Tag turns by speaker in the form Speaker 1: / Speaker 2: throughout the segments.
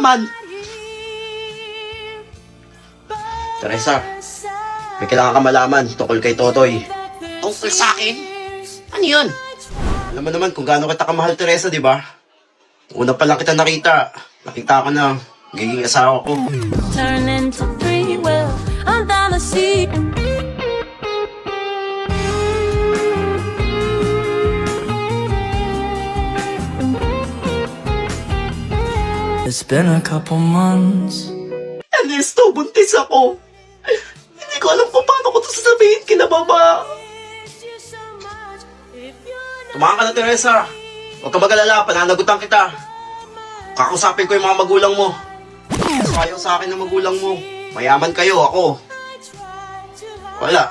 Speaker 1: malaman. Teresa, may kailangan ka malaman tungkol kay Totoy.
Speaker 2: Tungkol sa akin? Ano yun?
Speaker 1: Alam mo naman kung gaano kita kamahal, Teresa, di ba? Una pa lang kita nakita ko na magiging asawa ko.
Speaker 3: Turn into free will, I'm down the sea.
Speaker 4: It's been a couple months.
Speaker 1: Ernesto, buntis ako. Hindi ko alam kung paano ko ito sasabihin kina Mama. Tumakan ka na, Teresa. Huwag ka mag-alala, pananagutan kita. Kakusapin ko yung mga magulang mo. Mas ayaw sa akin ng magulang mo. Mayaman kayo, ako. Wala.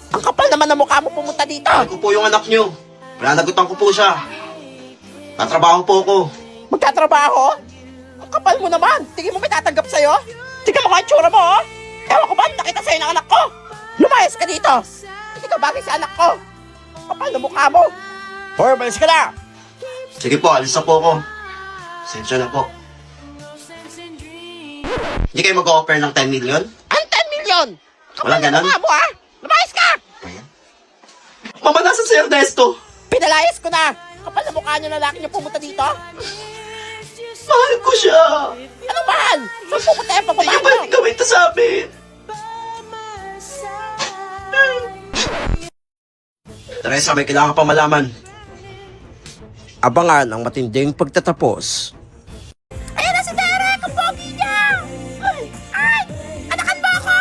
Speaker 2: Ang kapal naman ng mukha mo pumunta dito.
Speaker 1: Mahal ko po yung anak nyo. Pananagutan ko po siya. Tatrabaho po ako.
Speaker 2: Magtatrabaho? Ang kapal mo naman. Tingin mo may tatanggap sa'yo? Tingnan mo ka ang tsura mo, oh. Ewan ko ba, nakita sa'yo ng anak ko. Lumayas ka dito. Hindi ka bagay sa anak ko. Kapal na mukha mo. Hoy, malis ka na.
Speaker 1: Sige po, alis na po ako. Sensya na po. Hindi kayo mag-offer ng 10 million?
Speaker 2: Ang 10 million. Kapal
Speaker 1: Walang
Speaker 2: na
Speaker 1: ganon?
Speaker 2: mukha mo, ha. Lumayas ka.
Speaker 1: Mama, nasan si Ernesto?
Speaker 2: Pinalayas ko na. Kapal na mukha niyo lalaki niyo pumunta dito.
Speaker 1: Mahal ko siya.
Speaker 2: Ano mahal? Saan pupunta yung
Speaker 1: Hindi
Speaker 2: pagbabahan
Speaker 1: ka
Speaker 2: mo?
Speaker 1: pwede gawin ito sa amin. Teresa, may kailangan pa malaman. Abangan ang matinding pagtatapos.
Speaker 2: Ayan na si Derek! Ang pogi niya! Ay! Anakan mo ako!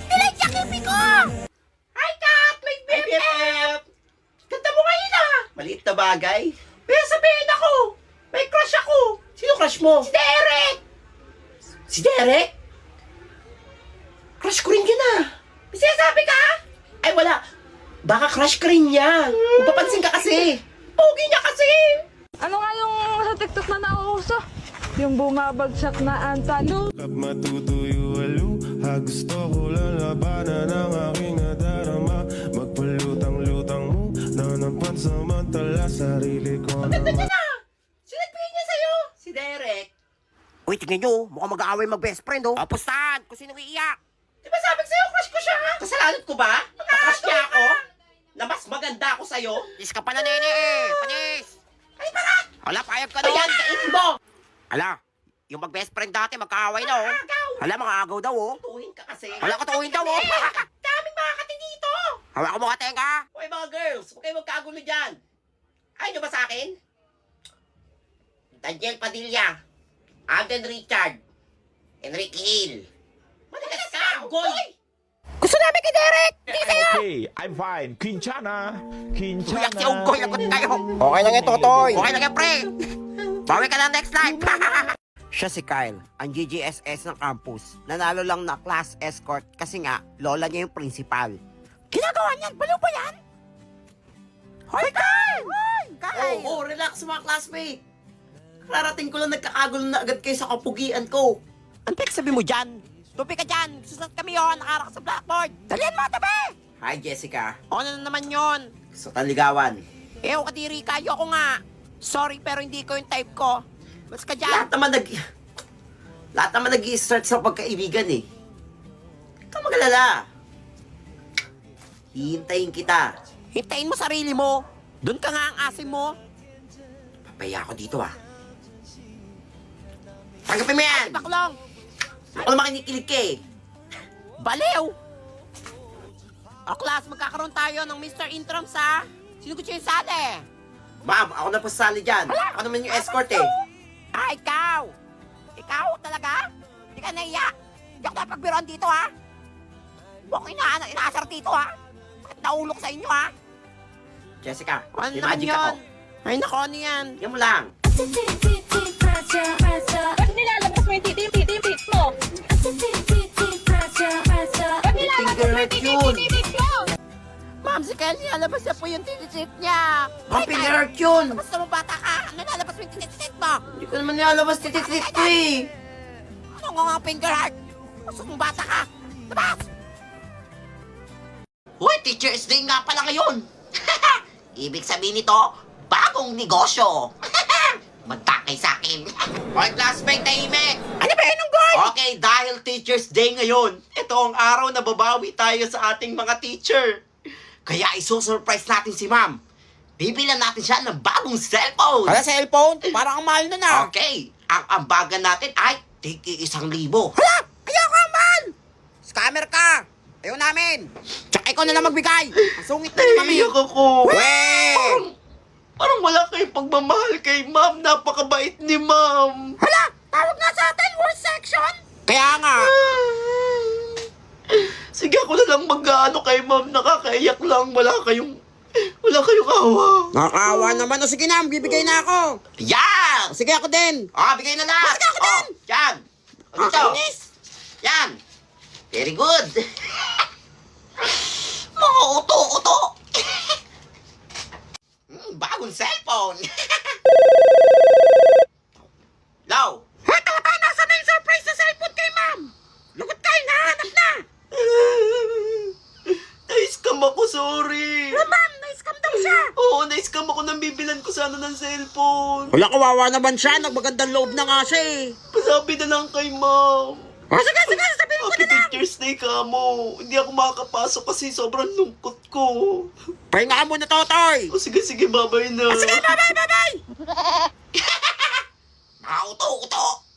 Speaker 2: Delay niya kipi ko! Hi, Kat! May BFF! Ganda mo ngayon, ah!
Speaker 1: Maliit na bagay.
Speaker 2: May sabihin ako! May crush ako! Sino crush mo? Si Derek! Si Derek? Crush ko rin yun, ah! May sinasabi ka? Ay, wala! Baka crush ka rin niya! Magpapansin ka kasi! Pogi niya kasi!
Speaker 5: Ano nga yung sa TikTok na nauuso? Yung bumabagsak na antalo.
Speaker 6: Matutuyo aluha, gusto ko lang labanan ang aking nadarama. Magpalutang-lutang mo, nanampan samantala sarili ko
Speaker 2: Ganda niya na! Sinagbigay niya sa'yo! Si Derek! Uy, tingnan nyo! Mukhang mag-aaway mag-best friend, oh! Pustahan! Kung sino iiyak! Di ba sabi ko sa'yo, crush ko siya? Kasalanan ko ba? Crush niya ako? Na mas maganda ako sa'yo? Is ka pala, nene eh! Panis! Ay, para! Hala, payag ka doon! Ayan, kainin mo! Hala, yung mag-best friend dati, magkaaway na, oh! Hala, mga agaw daw, oh! Tutuhin ka kasi! Hala, katuhin daw, oh! Daming mga kati dito! Hawak mo ka, tenga! Hoy, mga girls! Huwag kayo magkagulo dyan! Ayaw nyo ba sa akin? Daniel Padilla, Alden Richard, Enrique Hill. Madalas ka, Goy! Gusto namin kay Derek! Hindi kayo!
Speaker 7: Okay, I'm fine. Quinchana.
Speaker 2: Kuya, si Unggoy, lagot kayo! Okay lang yan, Totoy! Okay lang yan, pre! Bawi ka na next life! Siya si Kyle, ang GGSS ng campus. Nanalo lang na class escort kasi nga, lola niya yung principal. Ginagawa niyan? Baliw ba yan? Hoy, Kyle! Hoy, Kyle!
Speaker 8: Oh, relax mga classmate. Kararating ko lang nagkakagulo na agad kayo sa kapugian ko.
Speaker 2: Ang sabi mo dyan? Tupi ka dyan! Susat kami yun! Nakarak sa blackboard! Dalian mo, tabi!
Speaker 8: Hi, Jessica.
Speaker 2: Ano na naman yun?
Speaker 8: Gusto taligawan.
Speaker 2: Ew, kadiri ka! Ayoko nga! Sorry, pero hindi ko yung type ko. Mas ka dyan!
Speaker 8: Lahat naman nag-i-start sa pagkaibigan eh. Huwag kang mag-alala. Hihintayin kita.
Speaker 2: Hintayin mo sarili mo! Doon ka nga ang asim mo!
Speaker 8: Papaya ako dito ah. Tanggapin mo yan!
Speaker 2: Baklong!
Speaker 8: Ako naman kinikilig ka eh.
Speaker 2: Baliw! O class, magkakaroon tayo ng Mr. Intrams ha? Sino gusto yung sali?
Speaker 8: Ma'am, ako na pasali dyan. Ako naman yung escort eh.
Speaker 2: Ah, ikaw! Ikaw talaga? Hindi ka naiya? Hindi ako napagbiroan dito ha? Huwag ko inaasar dito ha? Bakit naulok sa inyo ha?
Speaker 8: Jessica,
Speaker 2: Ano
Speaker 8: may
Speaker 2: naman
Speaker 8: magic
Speaker 2: yun?
Speaker 8: ako.
Speaker 2: Ay, nako, ano yan?
Speaker 8: Yan mo lang.
Speaker 5: Ba't nilalabas mo yung titim-titim mo? Ba't nilalabas mo yung titim-titim mo?
Speaker 2: Ma'am, si Kelly, alabas na po yung titisit niya.
Speaker 8: Ang finger heart yun.
Speaker 2: Basta mo bata ka, ano nalabas mo yung titisit mo?
Speaker 8: Hindi ko naman nilalabas tititit ko eh.
Speaker 2: Ano nga nga finger heart? Basta mo bata ka, labas!
Speaker 9: Hoy, Teacher's Day nga pala ngayon. Ibig sabihin nito, bagong negosyo.
Speaker 8: magtakay sa akin. Okay, classmate, tahimik.
Speaker 2: Ano ba yun, Unggoy?
Speaker 8: Okay, dahil Teacher's Day ngayon, ito ang araw na babawi tayo sa ating mga teacher. Kaya isusurprise natin si ma'am. Bibilan natin siya ng bagong cellphone.
Speaker 2: Kala cellphone? Parang ang mahal nun ah.
Speaker 8: Okay, ang ambagan natin ay tiki 1,000.
Speaker 2: Hala! Ayoko ang mahal! Scammer ka! Ayaw namin! Tsaka ikaw na lang magbigay! Ang sungit na ni mami!
Speaker 8: Naiiyak ako.
Speaker 2: Weh!
Speaker 8: Parang wala kayong pagmamahal kay ma'am. Napakabait ni ma'am.
Speaker 2: Hala! Tawag nga sa atin! Worst section! Kaya nga!
Speaker 8: Sige, ako na lang mag-ano kay ma'am. Nakakaiyak lang. Wala kayong awa.
Speaker 2: Nakakaawa naman. O sige na, bibigay na ako!
Speaker 8: Yan!
Speaker 2: O sige ako din!
Speaker 8: Bigay na lahat.
Speaker 2: Bakit ako din?
Speaker 8: Yan. Ano ito?
Speaker 2: Nakakainis!
Speaker 8: Yan. Very good. Mga uto-uto. Bagong cellphone. Hello?
Speaker 2: Heto tayo! Nasaan na yung surprise na cellphone kay ma'am? Lugot tayo! Nahanap na!
Speaker 8: Na-scam ako, sorry.
Speaker 2: Ma'am! Na-scam daw siya!
Speaker 8: Oo, na-scam ako nang bibilan ko sana ng cellphone.
Speaker 2: Wala, kawawa naman siya. Nagmagandang loob na nga siya eh.
Speaker 8: Pasabi na lang kay ma'am.
Speaker 2: Sige, sabihin ko
Speaker 8: Happy
Speaker 2: na lang.
Speaker 8: Teacher's Day ka mo. Hindi ako makakapasok kasi sobrang lungkot ko.
Speaker 2: Pahinga ka muna, Totoy.
Speaker 8: O sige, babay na.
Speaker 2: Sige, bye-bye.
Speaker 8: Mga uto-uto.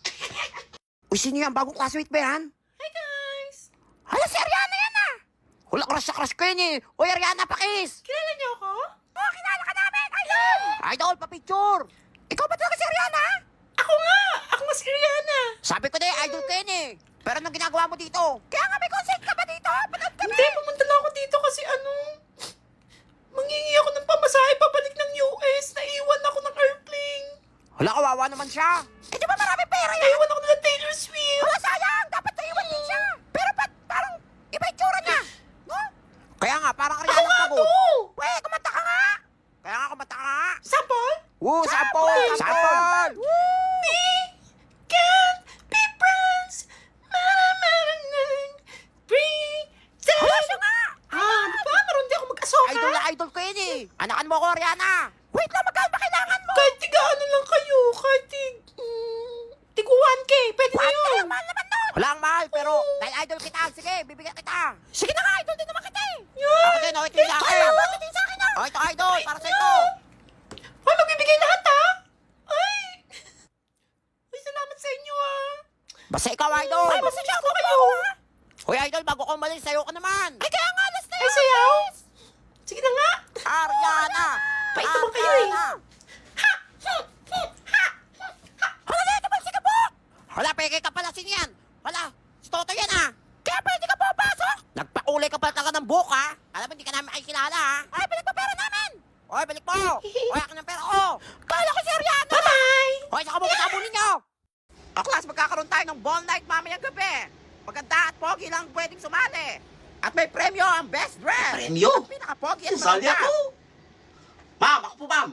Speaker 2: Uy, sino yan? Bagong classmate ba yan? Hi, guys. Hala, si Ariana yan ah. Hula, crush ko yun eh. Uy, Ariana, pakis. Kilala niyo ako? Oo, kilala ka namin. Idol. Idol, pa-picture. Ikaw ba talaga si Ariana? Ako nga si Ariana. Sabi ko na idol ko yun eh. Pero anong ginagawa mo dito? Kaya nga may consent ka ba dito? Panood kami.
Speaker 8: Hindi, pumunta lang ako dito kasi mangingi ako ng pamasahe pabalik ng US. Naiwan ako ng airplane.
Speaker 2: Hala, kawawa naman siya. Eh, di ba marami pera yan?
Speaker 8: Naiwan ako ng Taylor Swift.
Speaker 2: Wala, sayang! Dapat naiwan din siya! Pero ba't parang iba yung tsura niya? No? Kaya nga, parang Ariana
Speaker 8: nga
Speaker 2: pagod.
Speaker 8: to!
Speaker 2: Weh, kumanta ka nga! Kaya nga, kumanta ka nga!
Speaker 8: Sample?
Speaker 2: Woo, sample! Sample!
Speaker 8: We can be friends. Pretend.
Speaker 2: Hala, siya nga!
Speaker 8: Ano ba? Meron di ako mag-asoka.
Speaker 2: Idol na idol ko yun eh! Anakan mo ako, Ariana! Wait lang, magkano ba kailangan mo?
Speaker 8: Kahit tiga-ano lang kayo. Kahit tig 1K. Pwede na yun.
Speaker 2: Ang mahal naman nun! Wala ang mahal, pero dahil idol kita, sige, bibigyan kita! Sige na nga, idol din naman kita eh! Ako din, okay, din sa akin! Ako din sa akin ah! Okay, ito idol, para sa ito!
Speaker 8: Ay, magbibigay lahat ha? Ay, salamat sa inyo ha.
Speaker 2: Basta ikaw, idol!
Speaker 8: Ay, basta siya ako kayo.
Speaker 2: Hoy, idol, bago ko umalis, sayo ka naman! Ay, kaya nga, last na
Speaker 8: Ay, sayaw. Sige na nga.
Speaker 2: Ariana!
Speaker 8: Pait naman kayo eh.
Speaker 2: Hala, naman si Kabok! Hala, peke ka pala, sino yan? Hala, si Toto yan ah! Kaya pwede ka pumapasok! Nagpakulay ka pala talaga ng buhok ha! Alam mo, hindi ka namin makikilala ha! Ay, balik mo pera namin! Hoy, balik mo! Hoy, akin ng pera ko! Kala ko si Ariana!
Speaker 8: Bye-bye.
Speaker 2: Hoy, saka mo kasabunin nyo! O class, magkakaroon tayo ng ball night mamayang gabi! Maganda at pogi lang pwedeng sumali! At may premyo ang best dress!
Speaker 8: Premyo?
Speaker 2: Ang pinaka-pogi at
Speaker 8: Sali
Speaker 2: maganda!
Speaker 8: ako. Ma'am, ako po ma'am.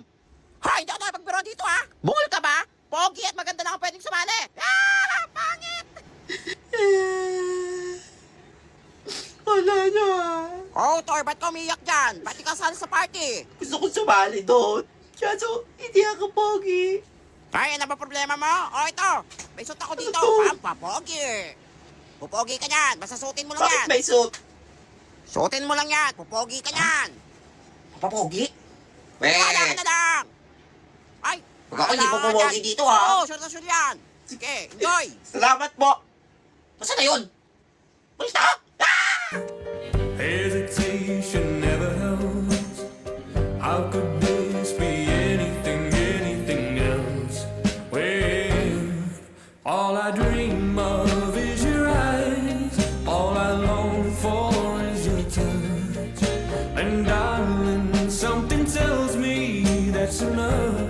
Speaker 2: Hoy, hindi ako nakapagbiruan dito ha! Bungol ka ba? Pogi at maganda lang ang pwedeng sumali! Ah! Pangit!
Speaker 8: Wala na.
Speaker 2: Oh, Tor, ba't ka umiyak dyan? Ba't di ka sali sa party?
Speaker 8: Gusto ko sumali doon. Kaso, hindi ako pogi.
Speaker 2: Ay, ano ba problema mo? Oh, ito. May suit ako dito.
Speaker 8: Ano?
Speaker 2: Pampapogi. Pupogi ka yan. Basta suotin mo lang
Speaker 8: Bakit
Speaker 2: yan.
Speaker 8: may suit?
Speaker 2: Suotin mo lang yan. Pupogi ka yan.
Speaker 8: Papogi?
Speaker 2: Wala ka na lang. Ay.
Speaker 8: Huwag ako hindi
Speaker 2: wala ka
Speaker 8: pupogi
Speaker 2: dyan.
Speaker 8: dito, ha?
Speaker 2: Oo, sure na sure yan. Sige, enjoy.
Speaker 8: Salamat po. Basta na yun? Basta?
Speaker 6: Hesitation never helps. How could this be anything else? When all I dream of is your eyes, all I long for is your touch. And darling, something tells me that's enough.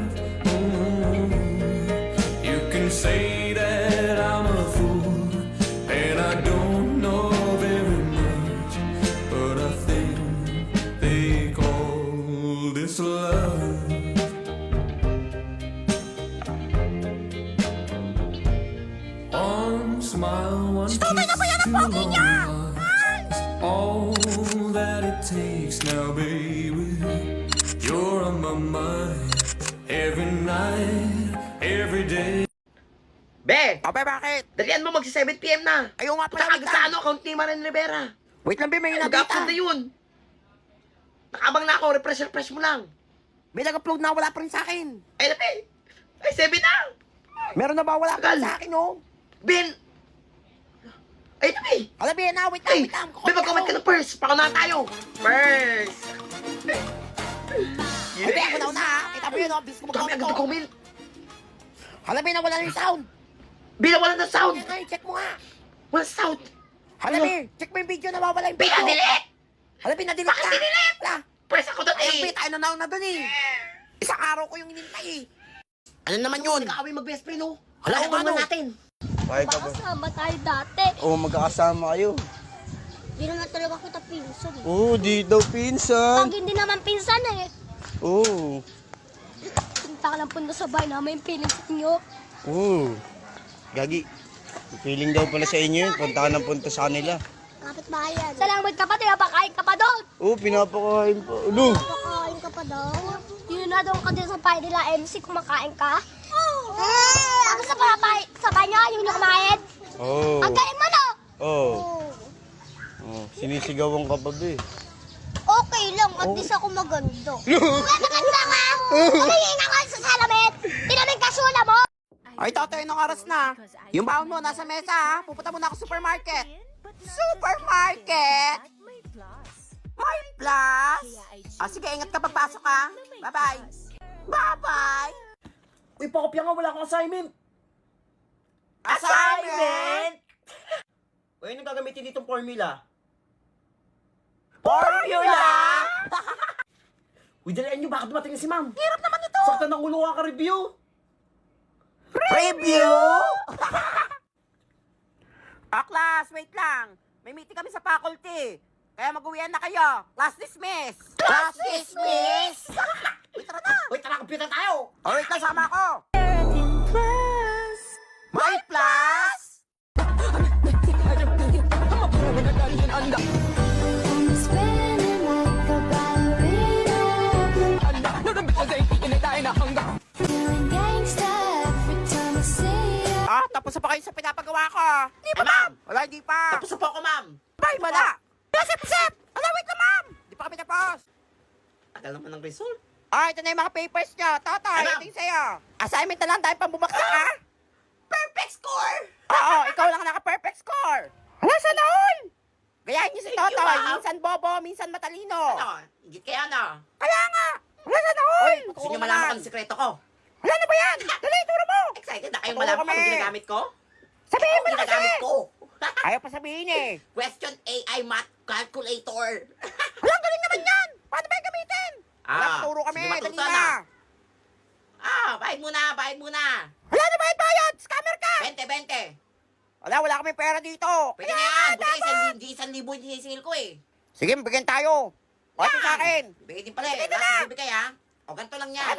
Speaker 6: You can say that I'm a fool, and I don't know very much, but I think they call this love. One smile, one kiss, two long eyes, all that it takes now, baby. You're on my mind every night, every day.
Speaker 8: Be,
Speaker 2: Abe, bakit?
Speaker 8: dalian mo magsi 7 PM na.
Speaker 2: Ayaw nga pala.
Speaker 8: Punta agad sa ano, account ni Maren Rivera.
Speaker 2: Wait lang, be, may
Speaker 8: Mag-upload
Speaker 2: nabita.
Speaker 8: na yun. Nakabang na ako, refresh mo lang.
Speaker 2: May nag-upload na, wala pa rin sa akin.
Speaker 8: Ay, napi. Ay, 7 na.
Speaker 2: Meron na ba? Wala pa rin
Speaker 8: Tagal.
Speaker 2: sa akin, oh.
Speaker 8: Ben. Ay, napi.
Speaker 2: Alam, be, na, wait
Speaker 8: Ay,
Speaker 2: lang.
Speaker 8: be, mag-comment ka ng first. Pakunahan tayo. First.
Speaker 2: Ay, be, ako na, ha? Kita mo yun, oh. Bilis ko
Speaker 8: Kami
Speaker 2: mag-comment,
Speaker 8: agad
Speaker 2: oh.
Speaker 8: mag-comment.
Speaker 2: Hala, be, nawala na yung sound.
Speaker 8: Bila, wala na sound.
Speaker 2: Ay, check mo nga.
Speaker 8: Wala sound.
Speaker 2: Hala, be, check mo yung video, nawawala yung video.
Speaker 8: Bila, delete.
Speaker 2: Hala, be, na-delete
Speaker 8: Bakit
Speaker 2: ka.
Speaker 8: dinelete?
Speaker 2: Wala.
Speaker 8: Press ako doon
Speaker 2: Ay, be,
Speaker 8: eh.
Speaker 2: tayo na dun, eh. Isang araw ko yung inintay, eh. Ano naman yun?
Speaker 8: Nag-aaway mag-best friend, oh.
Speaker 2: Hala,
Speaker 8: Ano
Speaker 2: ano?
Speaker 8: natin?
Speaker 9: Makasama tayo dati.
Speaker 10: Oo, magkakasama kayo.
Speaker 9: Di naman talaga kita pinsan.
Speaker 10: Oo, di daw pinsan.
Speaker 9: Pag hindi naman pinsan eh.
Speaker 10: Oo.
Speaker 9: Punta ka lang punta sa bahay namin, piling nyo.
Speaker 10: Oo. Gagi. Feeling daw pala sa inyo yun. Punta ka ng punta sa kanila.
Speaker 9: Kapit bahay yan. Salamat ka pa, pakain ka pa doon.
Speaker 10: Oo, pinapakain pa. Ano?
Speaker 9: Pakain ka pa daw. Yun na doon ka din sa bahay nila MC, kumakain ka. Tapos sa bahay nyo, yung kumain.
Speaker 10: Oo.
Speaker 9: Ang galing mo no?
Speaker 10: Oo. Oo. Sinisigawan ka pa, be.
Speaker 9: Okay lang, at least ako maganda. Maganda ka! Tumingin ako sa salamin! Tinaming kasula mo!
Speaker 2: Ay, Totoy, nung oras na. Yung baon mo, nasa mesa, ha? Pupunta muna ako supermarket. Supermarket? My plus? Ah, sige, ingat ka papasok, ha? Bye-bye. Bye-bye.
Speaker 8: Uy, pakopya nga, wala akong assignment.
Speaker 2: Assignment?
Speaker 8: Uy, anong gagamitin ditong formula?
Speaker 2: Formula?
Speaker 8: Uy, dalian nyo, bakit dumating na si ma'am?
Speaker 2: Hirap naman ito.
Speaker 8: Sakta ng ulo ka review.
Speaker 2: Preview? Class, wait lang. May meeting kami sa faculty. Kaya mag-uwian na kayo. Class dismiss. Class dismiss? Uy, tara na.
Speaker 8: Uy, tara, computer tayo.
Speaker 2: O, wait lang, sama ako. My plus? Ah, tapos na pa kayo sa pinapagawa ko. Di ba, ma'am? Wala, hindi pa.
Speaker 8: Tapos na po ako, ma'am.
Speaker 2: Bay, wala. Sip! Wala, wait lang, ma'am. Di pa kami tapos.
Speaker 8: Tagal naman ng result.
Speaker 2: Ah, ito na yung mga papers nyo. Totoy,
Speaker 8: Ano?
Speaker 2: ito yung sa'yo. Assignment na lang dahil pambubaksak, ha?
Speaker 8: Perfect score!
Speaker 2: Oo, ikaw lang ang naka-perfect score. Wala, sana all. Gayahin niyo si
Speaker 8: Thank you,
Speaker 2: Totoy.
Speaker 8: ma'am.
Speaker 2: Minsan bobo, minsan matalino.
Speaker 8: Ano? Higit kaya na.
Speaker 2: Kaya nga. Wala, sana all.
Speaker 8: Gusto nyo malaman kung sikreto ko?
Speaker 2: Wala na ba yan? Dali, turo mo.
Speaker 8: Excited na kayong
Speaker 2: Totoo
Speaker 8: malaman
Speaker 2: kami.
Speaker 8: kung ginagamit ko?
Speaker 2: Sabihin mo na kasi.
Speaker 8: Ginagamit ko.
Speaker 2: Ayaw pa sabihin eh.
Speaker 8: Question AI Math Calculator.
Speaker 2: Wala, galing naman yan. Paano ba yung gamitin? Wala, turo kami.
Speaker 8: sige,
Speaker 2: Dali
Speaker 8: matuto
Speaker 2: na.
Speaker 8: na. Bayad muna.
Speaker 2: Wala na bayad. Scammer ka.
Speaker 8: 20.
Speaker 2: Wala kami pera dito.
Speaker 8: Pwede na yan. Buti 1,000 yung sinisingil ko eh.
Speaker 2: Sige, bigyan tayo. Wala sa akin.
Speaker 8: Bigay din pala eh.
Speaker 2: Sige na.
Speaker 8: Last bibigay ha. O ganito lang yan.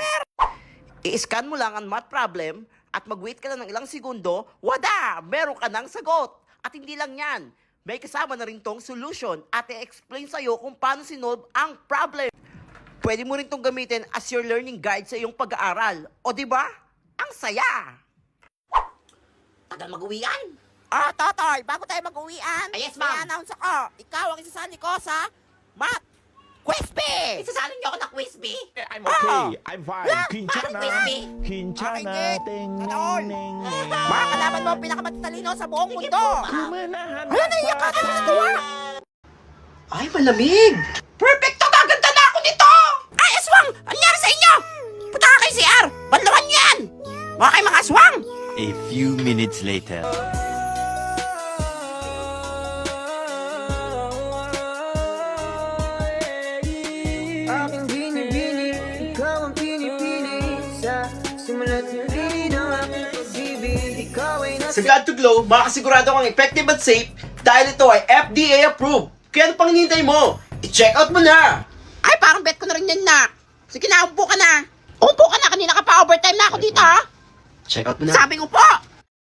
Speaker 8: I-scan mo lang ang math problem at mag-wait ka lang ng ilang segundo, wada! Meron ka ng sagot. At hindi lang yan. May kasama na rin tong solution at i-explain sa'yo kung paano sinolve ang problem. Pwede mo rin tong gamitin as your learning guide sa iyong pag-aaral. O di ba? Ang saya! Tagal mag-uwian.
Speaker 2: Ah, Totoy, bago tayo mag-uwian,
Speaker 8: Ah, yes,
Speaker 2: may
Speaker 8: ma'am.
Speaker 2: announce ako. Ikaw ang isasali ko sa Math Quiz Bee!
Speaker 8: Isasalin niyo ako na quiz bee.
Speaker 7: I'm okay. I'm fine.
Speaker 2: Yeah.
Speaker 7: Kinchana.
Speaker 8: Crispy.
Speaker 7: Kinchana.
Speaker 2: Okay,
Speaker 7: Ting,
Speaker 2: Ano?
Speaker 7: ning, ning, ning.
Speaker 2: Mga kalaban mo ang pinakamatalino sa buong mundo!
Speaker 7: Kumanahan
Speaker 2: Hala, naiyak ka na sa tuwa!
Speaker 8: Ay, malamig! Perfecto! Gaganda na ako nito!
Speaker 2: Ay, aswang! Ano nangyari sa inyo? Punta ka kay CR! Banlawan yan! Mga kayo mga aswang!
Speaker 11: A few minutes later.
Speaker 4: Aking binibini, ikaw ang pinipili sa simula't huli ng aking pag-ibig. Ikaw ay
Speaker 1: Sa Glad to Glow, makasigurado kang effective at safe dahil ito ay FDA approved. Kaya ano pang hinihintay mo? I-check out mo na!
Speaker 2: Ay, parang bet ko na rin yan, nak. Sige na, umupo ka na. Umupo ka na, kanina ka pa overtime na ako dito, ha?
Speaker 1: Check out mo na.
Speaker 2: Sabi ko po!